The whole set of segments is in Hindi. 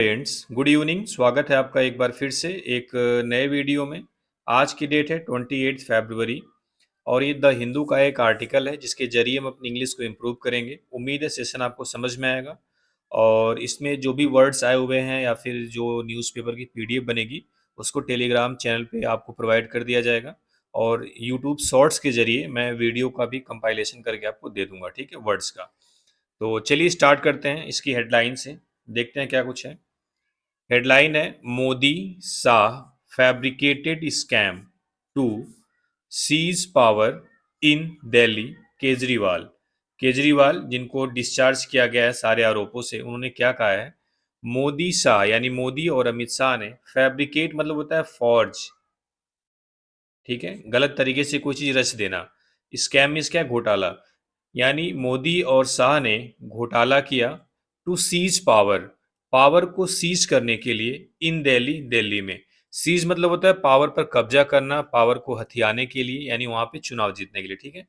Friends, good evening. स्वागत है आपका एक बार फिर से एक नए वीडियो में। आज की डेट है 28 फरवरी और ये द हिंदू का एक आर्टिकल है जिसके जरिए हम अपनी इंग्लिश को इम्प्रूव करेंगे। उम्मीद है सेशन आपको समझ में आएगा और इसमें जो भी वर्ड्स आए हुए हैं या फिर जो न्यूज़पेपर की पीडीएफ बनेगी उसको टेलीग्राम चैनल पे आपको प्रोवाइड कर दिया जाएगा और यूट्यूब शॉर्ट्स के जरिए मैं वीडियो का भी कंपाइलेशन करके आपको दे दूंगा, ठीक है, वर्ड्स का। तो चलिए स्टार्ट करते हैं इसकी हेडलाइन से, देखते हैं क्या कुछ है। हेडलाइन है Modi Shah fabricated scam to seize power in Delhi. Kejriwal Kejriwal जिनको डिस्चार्ज किया गया है सारे आरोपों से, उन्होंने क्या कहा है? मोदी शाह यानी मोदी और अमित शाह ने फैब्रिकेट मतलब होता है फॉर्ज, ठीक है, गलत तरीके से कोई चीज रच देना। स्कैम मीन्स क्या है? घोटाला। यानी मोदी और शाह ने घोटाला किया टू सीज पावर, पावर को सीज करने के लिए इन दिल्ली, दिल्ली में। सीज मतलब होता है पावर पर कब्जा करना, पावर को हथियाने के लिए, यानी वहां पे चुनाव जीतने के लिए, ठीक है।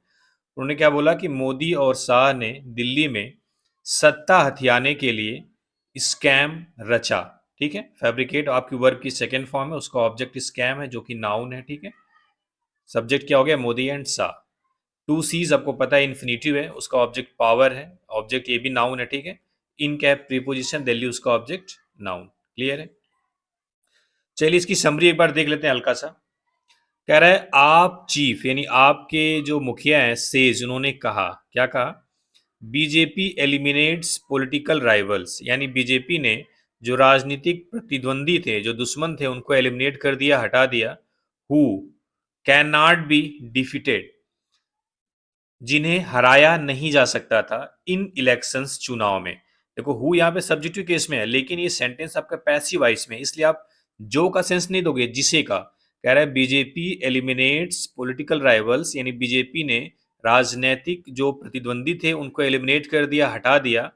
उन्होंने क्या बोला कि मोदी और शाह ने दिल्ली में सत्ता हथियाने के लिए स्कैम रचा, ठीक है। फैब्रिकेट आपकी वर्ब की सेकेंड फॉर्म है, उसका ऑब्जेक्ट स्कैम है जो कि नाउन है, ठीक है। सब्जेक्ट क्या हो गया? Modi and Shah. To seize आपको पता है इन्फिनेटिव है, उसका ऑब्जेक्ट पावर है, ऑब्जेक्ट ये भी नाउन है, ठीक है। इन कैप प्रीपोजिशन दिल्ली, उसका ऑब्जेक्ट नाउन। क्लियर है? चलिए इसकी समरी एक बार देख लेते हैं हल्का सा। कह रहा है आप चीफ यानी आपके जो मुखिया हैं सेज, उन्होंने कहा, क्या कहा? बीजेपी एलिमिनेट्स पॉलिटिकल राइवल्स, यानी बीजेपी ने जो राजनीतिक प्रतिद्वंदी थे, जो दुश्मन थे, उनको एलिमिनेट कर दिया, हटा दिया। Who can not be defeated, जिन्हें हराया नहीं जा सकता था इन इलेक्शंस, चुनाव में। देखो हु यहाँ पे सब्जेक्टिव केस में है, लेकिन ये सेंटेंस आपका पैसिव वॉइस में है, इसलिए आप जो का सेंस नहीं दोगे, जिसे का। कह रहा है बीजेपी एलिमिनेट्स पॉलिटिकल राइवल्स, यानी बीजेपी ने राजनीतिक जो प्रतिद्वंदी थे उनको एलिमिनेट कर दिया, हटा दिया।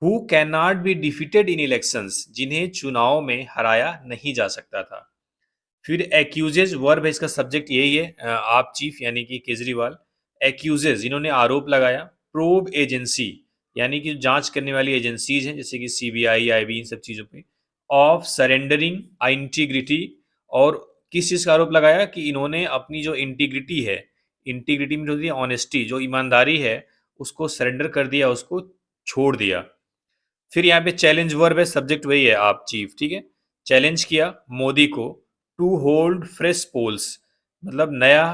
Who can not be defeated in elections, जिन्हें चुनाव में हराया नहीं जा सकता था। फिर एक्यूजेज वर्ब है, इसका सब्जेक्ट यही है, आप चीफ यानी कि केजरीवाल। एक्यूजेज इन्होंने आरोप लगाया। प्रोब एजेंसी यानी कि जांच करने वाली एजेंसीज हैं जैसे कि सीबीआई, आईबी, इन सब चीजों पे। ऑफ सरेंडरिंग इंटीग्रिटी, और किस चीज का आरोप लगाया? कि इन्होंने अपनी जो इंटीग्रिटी है, इंटीग्रिटी में होती है ऑनेस्टी, जो ईमानदारी है, उसको सरेंडर कर दिया, उसको छोड़ दिया। फिर यहाँ पे चैलेंज वर्ब है, सब्जेक्ट वही है, आप चीफ, ठीक है। चैलेंज किया मोदी को टू होल्ड फ्रेश पोल्स, मतलब नया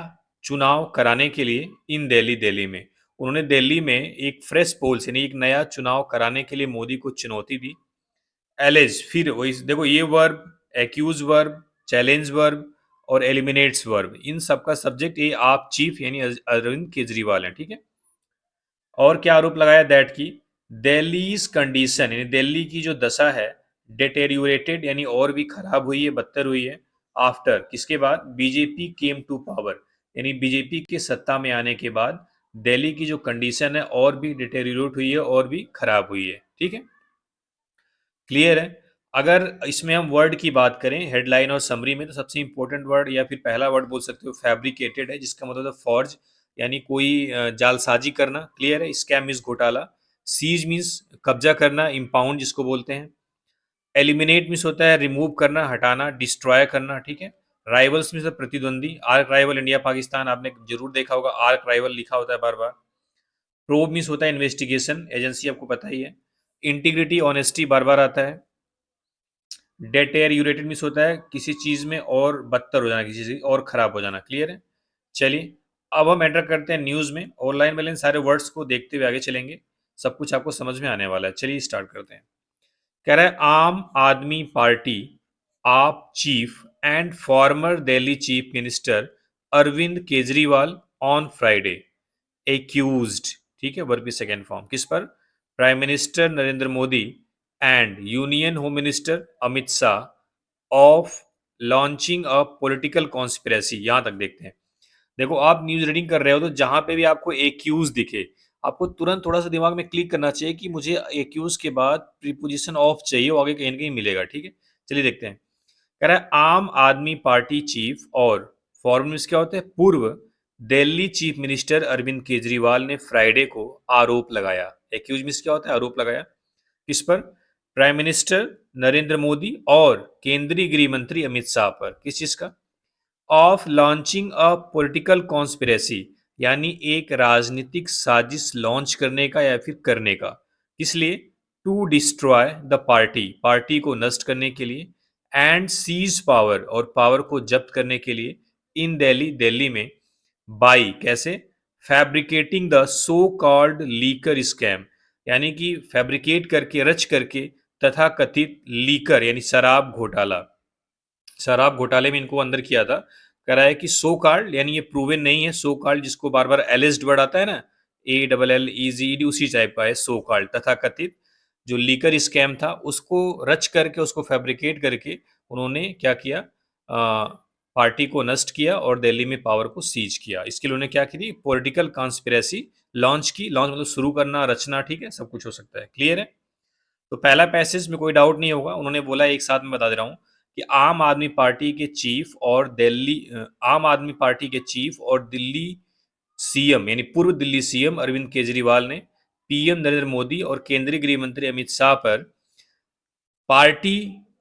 चुनाव कराने के लिए इन दिल्ली, दिल्ली में। उन्होंने दिल्ली में एक फ्रेश पोल्स यानी एक नया चुनाव कराने के लिए मोदी को चुनौती दी। एलेज, फिर वही देखो, ये verb, accuse verb, challenge verb और एलिमिनेट्स वर्ब, इन सबका सब्जेक्ट ये आप चीफ यानी अरविंद केजरीवाल है, ठीक है। और क्या आरोप लगाया? दैट की दिल्ली कंडीशन यानी दिल्ली की जो दशा है, डिटेरियोरेटेड यानी और भी खराब हुई है, बदतर हुई है। आफ्टर किसके बाद? बीजेपी केम टू पावर, यानी बीजेपी के सत्ता में आने के बाद दिल्ली की जो कंडीशन है और भी डिटेरियोरेट हुई है, और भी खराब हुई है, ठीक है। क्लियर है? अगर इसमें हम वर्ड की बात करें हेडलाइन और समरी में, तो सबसे इंपॉर्टेंट वर्ड या फिर पहला वर्ड बोल सकते हो फैब्रिकेटेड है, जिसका मतलब है फॉर्ज, यानी कोई जालसाजी करना। क्लियर है? स्कैम मीन्स घोटाला। सीज मीन्स कब्जा करना, इम्पाउंड जिसको बोलते हैं। एलिमिनेट मीन्स होता है रिमूव करना, हटाना, डिस्ट्रॉय करना, ठीक है। राइवल्स मीन्स प्रतिद्वंदी। आर्क राइवल इंडिया पाकिस्तान आपने जरूर देखा होगा, आर्क राइवल लिखा होता है बार बार। प्रोब मीन्स होता है इन्वेस्टिगेशन, एजेंसी आपको पता ही है। इंटीग्रिटी ऑनेस्टी बार बार आता है। डेटेरियोरेटेड मीन्स होता है किसी चीज में और बदतर हो जाना, किसी चीज और खराब हो जाना। क्लियर है? चलिए अब हम एंटर करते हैं न्यूज में, ऑनलाइन वाले इन सारे वर्ड्स को देखते हुए आगे चलेंगे, सब कुछ आपको समझ में आने वाला है। चलिए स्टार्ट करते हैं। कह रहा है आम Aadmi party AAP chief and former Delhi chief minister Arvind Kejriwal on Friday accused, ठीक है, वर्ब की सेकेंड फॉर्म, किस पर? Prime minister Narendra Modi and union home minister Amit Shah of launching a political conspiracy. यहां तक देखते हैं। देखो आप न्यूज रीडिंग कर रहे हो तो जहां पे भी आपको एक्यूज दिखे, आपको तुरंत थोड़ा सा दिमाग में क्लिक करना चाहिए कि मुझे एक्यूज के बाद प्रीपोजिशन ऑफ चाहिए, वो आगे कहीं ना कहीं मिलेगा, ठीक है। चलिए देखते हैं। कह रहा है आम आदमी पार्टी चीफ और फॉर्मल मीन्स क्या होते हैं? पूर्व दिल्ली चीफ मिनिस्टर अरविंद केजरीवाल ने फ्राइडे को आरोप लगाया। एक्यूज मीन्स क्या होता है? आरोप लगाया। किस पर? प्राइम मिनिस्टर नरेंद्र मोदी और केंद्रीय गृह मंत्री अमित शाह पर। किस चीज का? Of launching a political conspiracy, यानी एक राजनीतिक साजिश लॉन्च करने का या फिर करने का। किस लिए? To destroy the party, party को नष्ट करने के लिए, एंड सीज पावर, और पावर को जब्त करने के लिए, इन दिल्ली, दिल्ली में, बाई, कैसे? Fabricating the so called liquor scam, यानी कि फैब्रिकेट करके, रच करके, तथा कथित लीकर यानी शराब घोटाला, शराब घोटाले में इनको अंदर किया था। कह रहा है कि सो कॉल्ड, यानी ये प्रूवन नहीं है, सो कॉल्ड जिसको बार बार एलिस्ड वर्ड आता है ना, ALLEGED, उसी टाइप का है सो कॉल्ड, तथा कथित जो लीकर स्कैम था उसको रच करके, उसको फैब्रिकेट करके उन्होंने क्या किया, पार्टी को नष्ट किया और दिल्ली में पावर को सीज किया। इसके लिए उन्होंने क्या की? पॉलिटिकल कॉन्स्पिरेसी लॉन्च की। लॉन्च मतलब शुरू करना, रचना, ठीक है, सब कुछ हो सकता है। क्लियर है? तो पहला पैसेज में कोई डाउट नहीं होगा। उन्होंने बोला, एक साथ में बता दे रहा हूं, कि आम आदमी पार्टी के चीफ और आम आदमी पार्टी के चीफ और दिल्ली सीएम, यानी पूर्व दिल्ली सीएम अरविंद केजरीवाल ने पीएम नरेंद्र मोदी और केंद्रीय गृह मंत्री अमित शाह पर पार्टी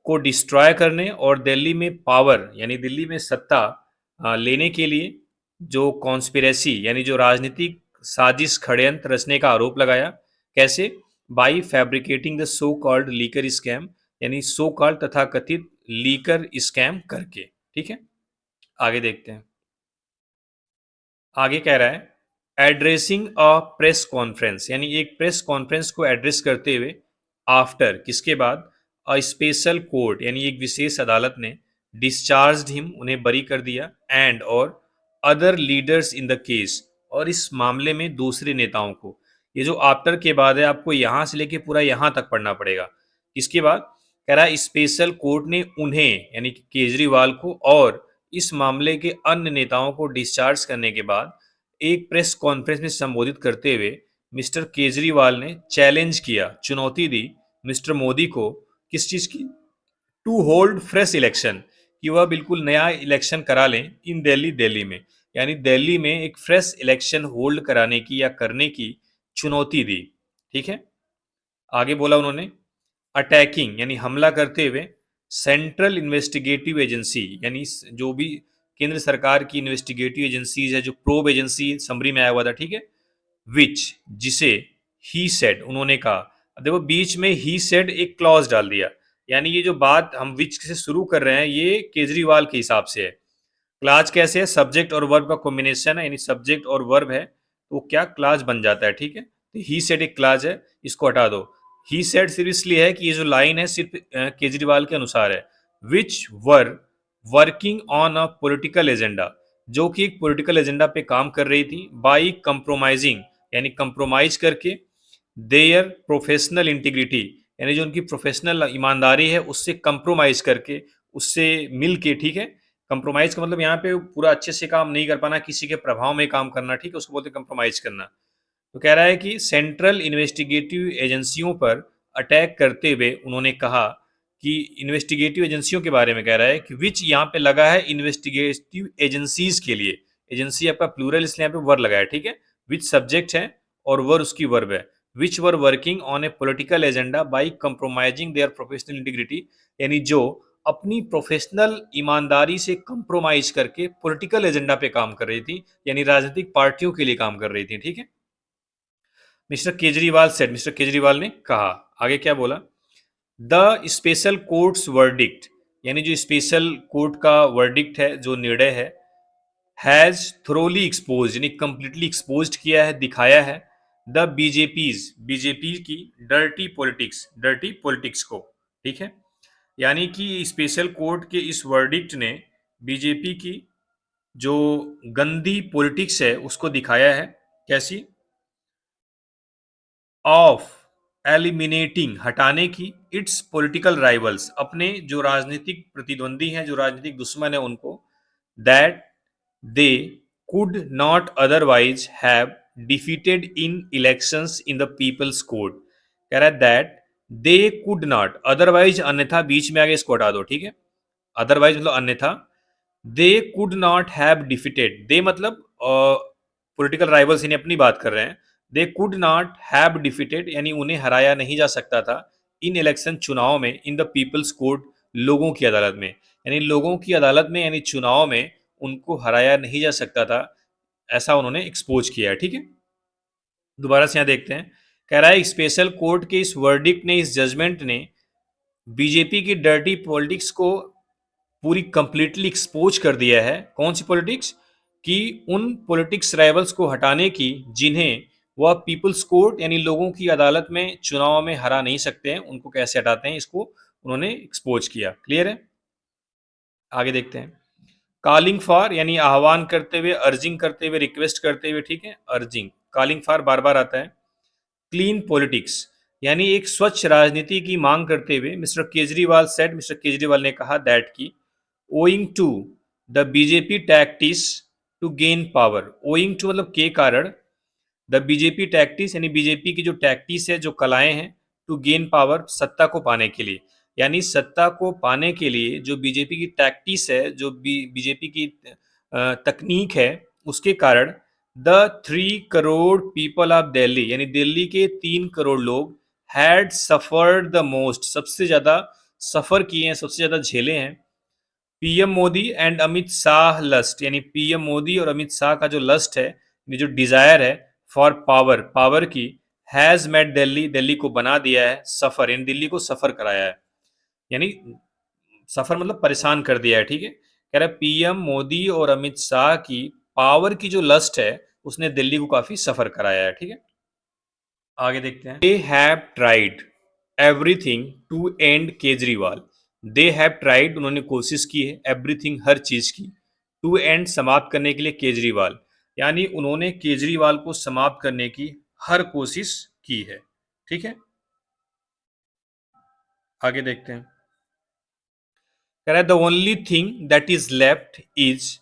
को डिस्ट्रॉय करने और दिल्ली में पावर, यानी दिल्ली में सत्ता लेने के लिए जो कॉन्स्पिरेसी, यानी जो राजनीतिक साजिश, षड्यंत्र रचने का आरोप लगाया। कैसे? By fabricating the so called liquor scam, यानी सो कॉल्ड तथा कथित लीकर स्कैम करके। ठीक है, आगे देखते हैं। आगे कह रहा है, एड्रेसिंग अ प्रेस कॉन्फ्रेंस, यानी एक प्रेस कॉन्फ्रेंस को एड्रेस करते हुए, आफ्टर, किसके बाद, अ स्पेशल कोर्ट, यानी एक विशेष अदालत ने डिस्चार्ज्ड हिम, उन्हें बरी कर दिया, एंड और other leaders in the case, और इस मामले में दूसरे नेताओं को। ये जो आफ्टर के बाद है, आपको यहां से लेके पूरा यहां तक पढ़ना पड़ेगा। इसके बाद कह रहा है, स्पेशल कोर्ट ने उन्हें, यानी कि केजरीवाल को और इस मामले के अन्य नेताओं को डिस्चार्ज करने के बाद एक प्रेस कॉन्फ्रेंस में संबोधित करते हुए मिस्टर केजरीवाल ने चैलेंज किया, चुनौती दी मिस्टर मोदी को। किस चीज की? टू होल्ड फ्रेश इलेक्शन, कि वह बिल्कुल नया इलेक्शन करा लें इन दिल्ली, दिल्ली में, यानी दिल्ली में एक फ्रेश इलेक्शन होल्ड कराने की या करने की चुनौती दी। ठीक है, आगे बोला उन्होंने, अटैकिंग, यानी हमला करते हुए, सेंट्रल इन्वेस्टिगेटिव एजेंसी, यानी जो भी केंद्र सरकार की इन्वेस्टिगेटिव एजेंसीज है, जो प्रोब एजेंसी समरी में आया हुआ था, ठीक है, विच, जिसे, ही सेड, उन्होंने कहा। अब देखो, बीच में ही सेड एक क्लॉज डाल दिया, यानी ये जो बात हम विच से शुरू कर रहे हैं, ये केजरीवाल के हिसाब से है। क्लाज कैसे है? सब्जेक्ट और वर्ब का कॉम्बिनेशन है, यानी सब्जेक्ट और वर्ब है तो क्या क्लाज बन जाता है। ठीक है, तो ही सेड एक क्लाज है, इसको हटा दो। ही सेड सिर्फ इसलिए है कि ये जो लाइन है सिर्फ केजरीवाल के अनुसार है। Which were working on a political agenda, जो कि एक पॉलिटिकल एजेंडा पे काम कर रही थी, बाई कंप्रोमाइजिंग, यानी कंप्रोमाइज करके, देयर प्रोफेशनल इंटीग्रिटी, यानी जो उनकी प्रोफेशनल ईमानदारी है उससे कंप्रोमाइज करके, उससे मिल के। ठीक है, कंप्रोमाइज का मतलब यहाँ पे पूरा अच्छे से काम नहीं कर पाना, किसी के प्रभाव में काम करना, ठीक है, उसको बोलते हैं कंप्रोमाइज करना। तो कह रहा है कि सेंट्रल इन्वेस्टिगेटिव एजेंसियों पर अटैक करते हुए उन्होंने कहा कि इन्वेस्टिगेटिव एजेंसियों के बारे में कह रहा है कि विच यहाँ पे लगा है इन्वेस्टिगेटिव एजेंसीज के लिए, एजेंसी आपका प्लूरल इसलिए यहाँ पे वर लगा है। ठीक है, विच सब्जेक्ट है और वर उसकी वर्ब है। Which were working on a political agenda by compromising their professional integrity, यानी जो अपनी प्रोफेशनल ईमानदारी से कंप्रोमाइज करके पॉलिटिकल एजेंडा पे काम कर रही थी, यानी राजनीतिक पार्टियों के लिए काम कर रही थी। ठीक है, mister Kejriwal said, Mr Kejriwal ने कहा। आगे क्या बोला? द स्पेशल कोर्ट्स वर्डिक्ट, यानी जो स्पेशल कोर्ट का वर्डिक्ट है, जो निर्णय है, हैज थ्रोली एक्सपोज, यानी कंप्लीटली एक्सपोज किया है, दिखाया है, द बीजेपी की डर्टी पॉलिटिक्स को। ठीक है, यानी कि स्पेशल कोर्ट के इस वर्डिक्ट ने बीजेपी की जो गंदी पॉलिटिक्स है उसको दिखाया है। कैसी? ऑफ एलिमिनेटिंग, हटाने की, इट्स पॉलिटिकल राइवल्स, अपने जो राजनीतिक प्रतिद्वंदी हैं, जो राजनीतिक दुश्मन है उनको, that they could not otherwise have defeated in elections in the people's court. कह रहा है that they could not, otherwise अन्यथा, बीच में आगे इसको हटा दो। ठीक है, अदरवाइज मतलब अन्यथा, they could not have defeated, they मतलब पॉलिटिकल राइवल्स, इन्हें अपनी बात कर रहे हैं, they could not have defeated, यानी उन्हें हराया नहीं जा सकता था, इन इलेक्शन, चुनाव में, इन द पीपल्स कोर्ट, लोगों की अदालत में, यानी लोगों की अदालत में यानी चुनाव में उनको हराया नहीं जा सकता था, ऐसा उन्होंने एक्सपोज किया है। ठीक है, दोबारा से यहां देखते हैं। कह रहा है स्पेशल कोर्ट के इस वर्डिक्ट ने, इस जजमेंट ने बीजेपी की डर्टी पॉलिटिक्स को पूरी कंप्लीटली एक्सपोज कर दिया है। कौन सी पॉलिटिक्स? कि उन पॉलिटिक्स राइवल्स को हटाने की जिन्हें वह पीपल्स कोर्ट यानी लोगों की अदालत में चुनाव में हरा नहीं सकते हैं, उनको कैसे हटाते हैं, इसको उन्होंने एक्सपोज किया। क्लियर है? आगे देखते हैं। कॉलिंग फॉर यानी आह्वान करते हुए, अर्जिंग करते हुए, रिक्वेस्ट करते हुए। ठीक है, अर्जिंग, कॉलिंग फॉर बार बार आता है। क्लीन पॉलिटिक्स यानी एक स्वच्छ राजनीति की मांग करते हुए Mr Kejriwal said, Mr Kejriwal ने कहा दैट की owing to the BJP tactics to gain power. Owing to मतलब के कारण, द बीजेपी टैक्टिस यानी बीजेपी की जो टैक्टिस है, जो कलाएं हैं, टू गेन पावर सत्ता को पाने के लिए, यानी सत्ता को पाने के लिए जो बीजेपी की टैक्टिस है, जो बीजेपी की तकनीक है, उसके कारण the 3 crore people of Delhi यानी दिल्ली के 3 करोड़ लोग हैड सफर्ड द मोस्ट, सबसे ज्यादा सफर किए हैं, सबसे ज्यादा झेले हैं। PM Modi and Amit Shah lust यानी पीएम मोदी और अमित शाह का जो लस्ट है, जो डिजायर है फॉर पावर, पावर की, हैज मेड दिल्ली, दिल्ली को बना दिया है सफर, इन दिल्ली को सफर कराया है, यानी सफर मतलब परेशान कर दिया है। ठीक है, कह रहा है पीएम मोदी और अमित शाह की पावर की जो लस्ट है उसने दिल्ली को काफी सफर कराया है। ठीक है, आगे देखते हैं। They have tried everything to end Kejriwal. They have tried उन्होंने कोशिश की है, एवरीथिंग हर चीज की, टू एंड समाप्त करने के लिए केजरीवाल, यानी उन्होंने केजरीवाल को समाप्त करने की हर कोशिश की है। ठीक है, आगे देखते हैं। कह रहा है the only thing that is left is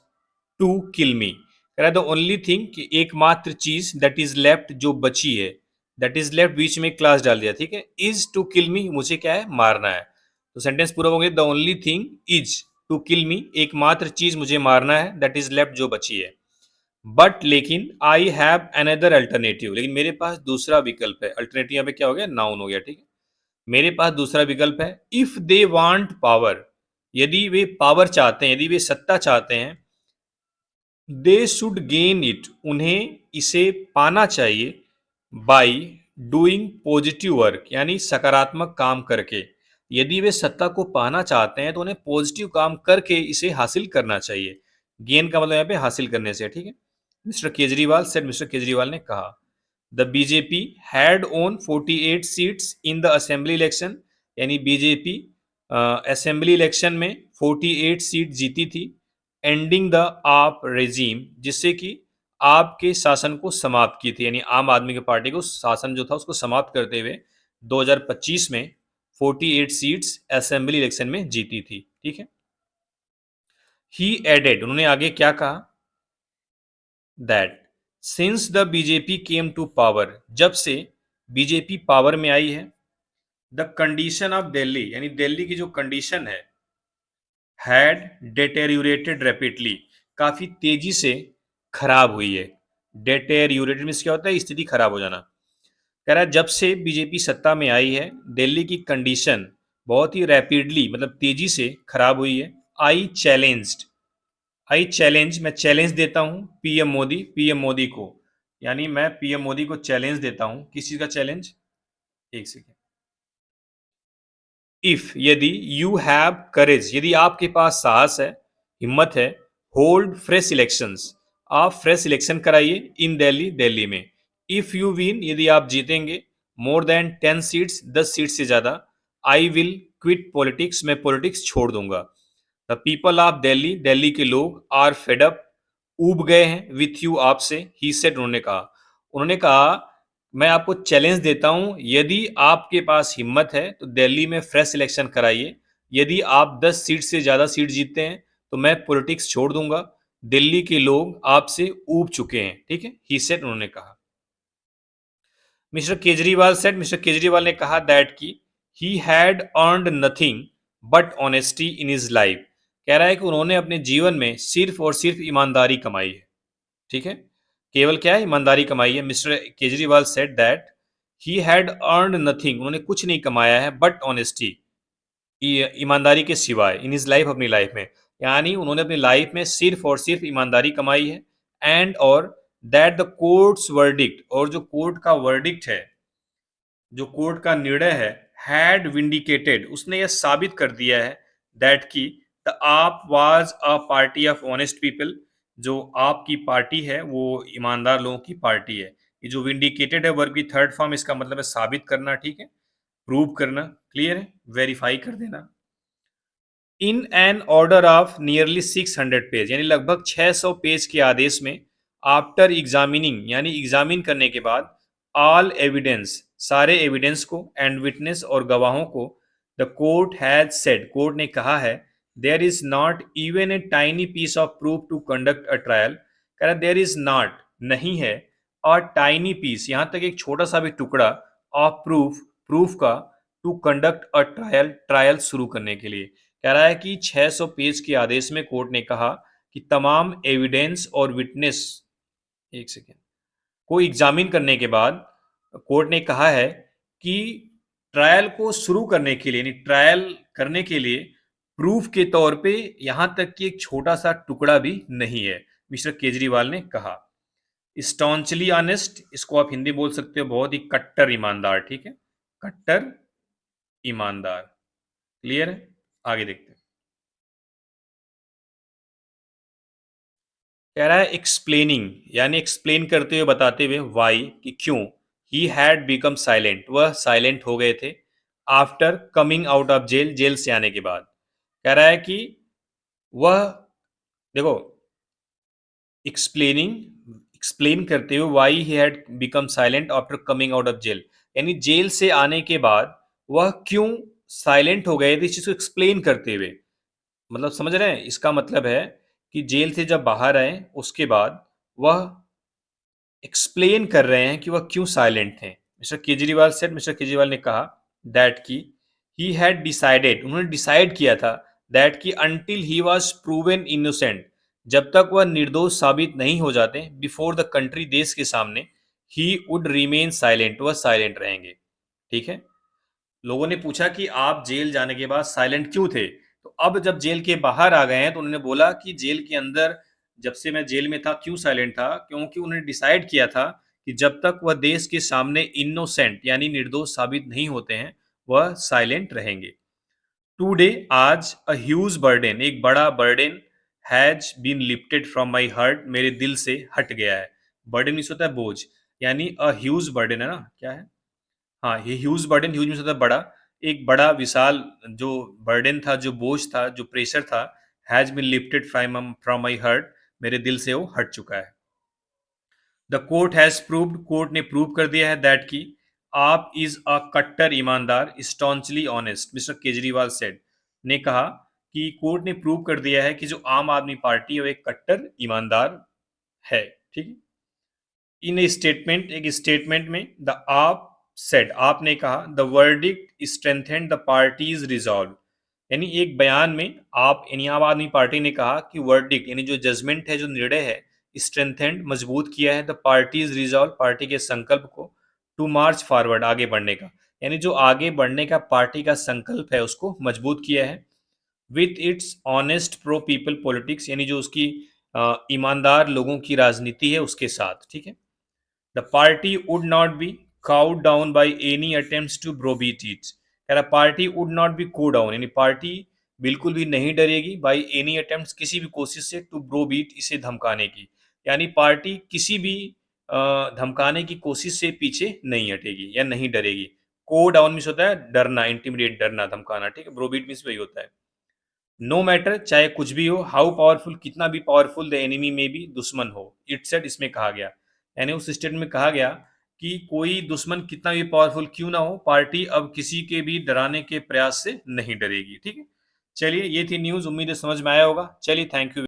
to kill me. कह रहा है द ओनली थिंग कि एकमात्र चीज दैट इज लेफ्ट जो बची है, दैट इज लेफ्ट बीच में क्लास डाल दिया। ठीक है, इज टू किल मी, मुझे क्या है, मारना है। तो सेंटेंस पूरा हो गया, the only thing is to kill me, एकमात्र चीज मुझे मारना है, दैट इज लेफ्ट जो बची है। बट लेकिन आई हैव अनदर अल्टरनेटिव, लेकिन मेरे पास दूसरा विकल्प है। अल्टरनेटिव यहाँ पे क्या हो गया, नाउन हो गया। ठीक है, मेरे पास दूसरा विकल्प है। इफ दे वांट पावर, यदि वे पावर चाहते हैं, यदि वे सत्ता चाहते हैं, दे शुड गेन इट, उन्हें इसे पाना चाहिए, बाई डूइंग पॉजिटिव वर्क यानी सकारात्मक काम करके। यदि वे सत्ता को पाना चाहते हैं तो उन्हें पॉजिटिव काम करके इसे हासिल करना चाहिए। गेन का मतलब यहाँ पे हासिल करने से। ठीक है, mister Kejriwal said, Mr Kejriwal ने कहा the BJP had own 48 seats in the assembly election, यानी बीजेपी असेंबली इलेक्शन में 48 सीट जीती थी, एंडिंग द आप रेजीम, जिससे कि आपके शासन को समाप्त की थी, यानी आम आदमी की पार्टी को शासन जो था उसको समाप्त करते हुए 2025 में 48 सीट्स असेंबली इलेक्शन में जीती थी। ठीक है, ही एडेड उन्होंने आगे क्या कहा, that since the BJP came to power, जब से बीजेपी पावर में आई है, द कंडीशन ऑफ दिल्ली यानी दिल्ली की जो कंडीशन है, हैड डेटेरियोरेटेड रैपिडली, काफी तेजी से खराब हुई है। डेटेरियोरेटेड मीन्स क्या होता है, स्थिति खराब हो जाना। कह रहा है जब से बीजेपी सत्ता में आई है, दिल्ली की कंडीशन बहुत ही रैपिडली मतलब तेजी से खराब हुई है। आई चैलेंज्ड, आई चैलेंज, मैं चैलेंज देता हूं पीएम मोदी, पीएम मोदी को, यानी मैं पीएम मोदी को चैलेंज देता हूं। किस चीज का चैलेंज, एक सेकेंड। इफ यदि, यू हैव करेज यदि आपके पास साहस है, हिम्मत है, होल्ड फ्रेश इलेक्शंस, आप फ्रेश इलेक्शन कराइए इन दिल्ली, दिल्ली में। इफ यू विन यदि आप जीतेंगे, मोर देन 10 सीट्स 10 सीट से ज्यादा, आई विल क्विट पॉलिटिक्स मैं पॉलिटिक्स छोड़ दूंगा। The people of Delhi Delhi के लोग आर फेड अप ऊब गए हैं विथ यू आपसे, ही सेड उन्होंने कहा मैं आपको चैलेंज देता हूं, यदि आपके पास हिम्मत है तो दिल्ली में फ्रेश इलेक्शन कराइए। यदि आप 10 सीट से ज्यादा सीट जीतते हैं तो मैं पॉलिटिक्स छोड़ दूंगा। दिल्ली के लोग आपसे ऊब चुके हैं। ठीक है, ही सेड उन्होंने कहा। Mister Kejriwal said, Mr Kejriwal ने कहा दैट की he had earned nothing but honesty in his life. कह रहा है कि उन्होंने अपने जीवन में सिर्फ और सिर्फ ईमानदारी कमाई है। ठीक है, केवल क्या है, ईमानदारी कमाई है। Mister Kejriwal said that he had earned nothing, उन्होंने कुछ नहीं कमाया है बट ऑनेस्टी, ईमानदारी के सिवाय, इन हिज लाइफ, अपनी लाइफ में, यानी उन्होंने अपनी लाइफ में सिर्फ और सिर्फ ईमानदारी कमाई है। एंड और दैट द कोर्ट्स वर्डिक्ट, और जो कोर्ट का वर्डिक्ट है, जो कोर्ट का निर्णय है, हैड विंडिकेटेड, उसने यह साबित कर दिया है, दैट की द आप was a party of honest people, जो आपकी पार्टी है वो ईमानदार लोगों की पार्टी है। ये जो विंडिकेटेड है वर्ब की थर्ड फॉर्म, इसका मतलब है साबित करना, ठीक है, प्रूव करना, क्लियर है, वेरीफाई कर देना। In an order of nearly 600 page, यानी लगभग 600 पेज के आदेश में, आफ्टर एग्जामिनिंग, यानी एग्जामिन करने के बाद, ऑल एविडेंस, सारे एविडेंस को, एंड विटनेस, और गवाहों को, the court has said, court ने कहा है, there is not even a tiny piece of proof to conduct a trial, कह रहा देयर इज नॉट, नहीं है, और टाइनी पीस, यहां तक एक छोटा सा भी टुकड़ा, ऑफ प्रूफ, प्रूफ का, to conduct a trial, trial शुरू करने के लिए। कह रहा है कि 600 पेज के आदेश में कोर्ट ने कहा कि तमाम एविडेंस और विटनेस, एक सेकेंड, को एग्जामिन करने के बाद कोर्ट ने कहा है कि ट्रायल को शुरू करने के लिए, यानी ट्रायल करने के लिए प्रूफ के तौर पे यहां तक कि एक छोटा सा टुकड़ा भी नहीं है, मिस्टर केजरीवाल ने कहा। स्टॉन्चली ऑनेस्ट, इसको आप हिंदी बोल सकते हो बहुत ही कट्टर ईमानदार, ठीक है, कट्टर ईमानदार, क्लियर है, आगे देखते हैं। कह रहा है एक्सप्लेनिंग, यानी एक्सप्लेन करते हुए, बताते हुए, वाई, कि क्यों, ही हैड बिकम साइलेंट, वह साइलेंट हो गए थे, after coming out of jail, jail से आने के बाद। कह रहा है कि वह, देखो, एक्सप्लेनिंग, एक्सप्लेन करते हुए, why he had become silent after coming out of jail, यानी जेल से आने के बाद वह क्यों साइलेंट हो गए थे, इस चीज को एक्सप्लेन करते हुए, मतलब समझ रहे हैं, इसका मतलब है कि जेल से जब बाहर आए उसके बाद वह एक्सप्लेन कर रहे हैं कि वह क्यों साइलेंट थे। Mister Kejriwal said, Mr Kejriwal ने कहा, दैट की ही हैड डिसाइडेड, उन्होंने डिसाइड किया था, दैट की until he was proven innocent, जब तक वह निर्दोष साबित नहीं हो जाते, बिफोर द कंट्री, देश के सामने, ही वुड रिमेन साइलेंट, वह साइलेंट रहेंगे, ठीक है। लोगों ने पूछा कि आप जेल जाने के बाद साइलेंट क्यों थे, तो अब जब जेल के बाहर आ गए हैं तो उन्होंने बोला कि जेल के अंदर जब से मैं जेल में था क्यों साइलेंट था, क्योंकि उन्होंने डिसाइड किया था कि जब तक वह देश के सामने इनोसेंट, यानी निर्दोष साबित नहीं होते हैं, वह साइलेंट रहेंगे। टुडे, आज, अ ह्यूज बर्डन, एक बड़ा burden, has been lifted from my heart, मेरे दिल से हट गया है। बर्डन मीन्स होता है बोझ, यानी अ ह्यूज बर्डन है ना, क्या है, हाँ, ये ह्यूज बर्डन, ह्यूज मीन्स होता है बड़ा, एक बड़ा विशाल जो बर्डन था, जो बोझ था, जो प्रेशर था, has been lifted from from my heart, मेरे दिल से वो हट चुका है। The court has proved, court ने प्रूव कर दिया है, दैट की आप इज अ कट्टर ईमानदार, स्टॉन्चली ऑनेस्ट, मिस्टर केजरीवाल सेड, ने कहा कि कोर्ट ने प्रूव कर दिया है कि जो आम आदमी पार्टी है वो एक कट्टर ईमानदार है, ठीक है। इन ए स्टेटमेंट, एक स्टेटमेंट में, द आप सेड, आपने कहा, the verdict strengthened the parties resolve, यानी एक बयान में आप, यानी आम आदमी पार्टी ने कहा कि वर्डिक्ट, यानी जो जजमेंट है, जो निर्णय है, स्ट्रेंथेंड, मजबूत किया है, द पार्टीज रिजॉल्व, पार्टी के संकल्प को, टू मार्च फॉरवर्ड, आगे बढ़ने का, यानी जो आगे बढ़ने का पार्टी का संकल्प है उसको मजबूत किया है, with its honest pro people politics, यानी जो उसकी ईमानदार लोगों की राजनीति है उसके साथ, ठीक है। The party would not be cowed down by any attempts to browbeat it. कह रहा party would not be cow down, यानी पार्टी बिल्कुल भी नहीं डरेगी, by any attempts, किसी भी कोशिश से, to browbeat, इसे धमकाने की, यानी पार्टी किसी भी धमकाने की कोशिश से पीछे नहीं हटेगी या नहीं डरेगी। को डाउन मीन्स होता है डरना, इंटिमिडेट, डरना, धमकाना, ठीक है। ब्रोबीट मीन्स वही होता है। नो मैटर, चाहे कुछ भी हो, हाउ पावरफुल, कितना भी पावरफुल द एनिमी में भी, दुश्मन हो, इट सेड, इसमें कहा गया, यानी उस स्टेटमेंट में कहा गया कि कोई दुश्मन कितना भी पावरफुल क्यों ना हो, पार्टी अब किसी के भी डराने के प्रयास से नहीं डरेगी, ठीक है। चलिए, ये थी न्यूज, उम्मीद है समझ में आया होगा। चलिए, थैंक यू।